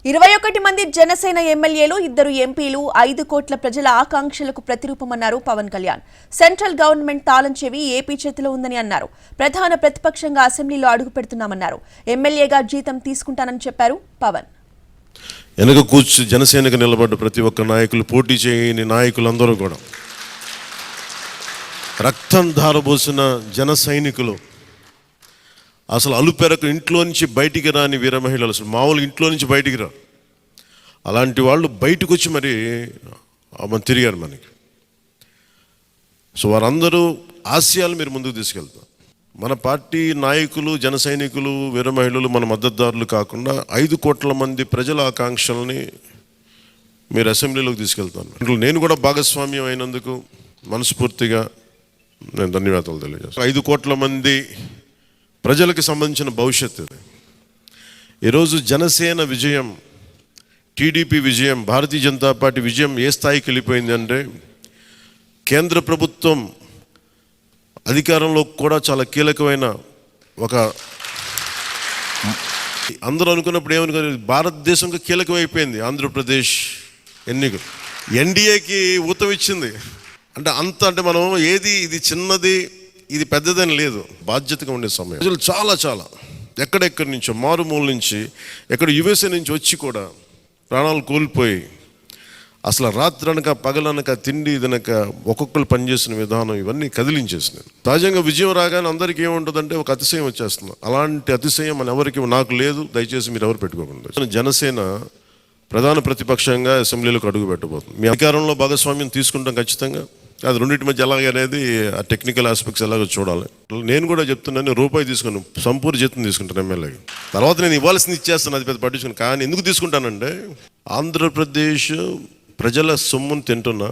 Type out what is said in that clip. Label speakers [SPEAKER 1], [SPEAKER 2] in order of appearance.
[SPEAKER 1] 21 మంది జనసేన ఎమ్మెల్యేలు, 2 ఎంపీలు 5 కోట్ల ప్రజల ఆకాంక్షలకు ప్రతిరూపమన్నారు పవన్ కళ్యాణ్. సెంట్రల్ గవర్నమెంట్ తాళం చెవి ఏపీ చేతిలో ఉందని అన్నారు. ప్రధాన ప్రతిపక్షంగా అసెంబ్లీలో అడుగు పెడుతున్నామన్నారు. ఎమ్మెల్యేగా జీతం తీసుకుంటానని చెప్పారు పవన్.
[SPEAKER 2] వెనక కూర్చు జనసేనకు నిలబడ్డ ప్రతి ఒక్క నాయకులు, పోటీ చేయని నాయకులందరూ కూడా, రక్తం ధారబోసిన జన సైనికులు, అసలు అలుపెరకు ఇంట్లో నుంచి బయటికి రాని వీర మహిళలు, అసలు మామూలు ఇంట్లో నుంచి బయటికి రా, అలాంటి వాళ్ళు బయటకు వచ్చి మరి తిరిగారు మనకి. సో వారందరూ ఆశయాలు మీరు ముందుకు తీసుకెళ్తారు. మన పార్టీ నాయకులు, జన సైనికులు, వీర మహిళలు మన మద్దతుదారులు కాకుండా 5 కోట్ల మంది ప్రజల ఆకాంక్షల్ని మీరు అసెంబ్లీలోకి తీసుకెళ్తాను. నేను కూడా భాగస్వామ్యం అయినందుకు మనస్ఫూర్తిగా నేను ధన్యవాదాలు తెలియజేస్తాను. 5 కోట్ల మంది ప్రజలకు సంబంధించిన భవిష్యత్తు. ఈరోజు జనసేన విజయం, టీడీపీ విజయం, భారతీయ జనతా పార్టీ విజయం ఏ స్థాయికి వెళ్ళిపోయిందంటే, కేంద్ర ప్రభుత్వం అధికారంలో కూడా చాలా కీలకమైన ఒక, అందరూ అనుకున్నప్పుడు ఏమనుకున్నారు, భారతదేశంకి కీలకమైపోయింది ఆంధ్రప్రదేశ్ ఎన్నికలు. ఎన్డీఏకి ఊతం ఇచ్చింది. అంటే మనం ఏది ఇది చిన్నది ఇది పెద్దదని లేదు, బాధ్యతగా ఉండే సమయం. ప్రజలు చాలా ఎక్కడెక్కడి నుంచో, మారుమూల నుంచి, ఎక్కడ యుఎస్ఏ నుంచి వచ్చి కూడా ప్రాణాలు కోల్పోయి, అసలు రాత్రనక పగలనక తిండి ఇదనక ఒక్కొక్కరు పనిచేసిన విధానం ఇవన్నీ కదిలించేసినాయి. సహజంగా విజయం రాగానే అందరికీ ఏముంటుందంటే ఒక అతిశయం వచ్చేస్తుంది. అలాంటి అతిశయం మన ఎవరికి నాకు లేదు, దయచేసి మీరు ఎవరు పెట్టుకోకుండా. జనసేన ప్రధాన ప్రతిపక్షంగా అసెంబ్లీలోకి అడుగు పెట్టబోతుంది. మీ అధికారంలో భాగస్వామ్యం తీసుకుంటాం ఖచ్చితంగా. అది రెండింటి మధ్య ఎలాగనేది ఆ టెక్నికల్ ఆస్పెక్ట్స్ ఎలాగో చూడాలి. నేను కూడా చెప్తున్నాను, రూపాయి తీసుకుని సంపూర్ణ జీతం తీసుకుంటాను ఎమ్మెల్యేకి. తర్వాత నేను ఇవ్వాల్సింది ఇచ్చేస్తాను, అది పెద్ద పట్టించుకుని. కానీ ఎందుకు తీసుకుంటానంటే, ఆంధ్రప్రదేశ్ ప్రజల సొమ్మును తింటున్నా,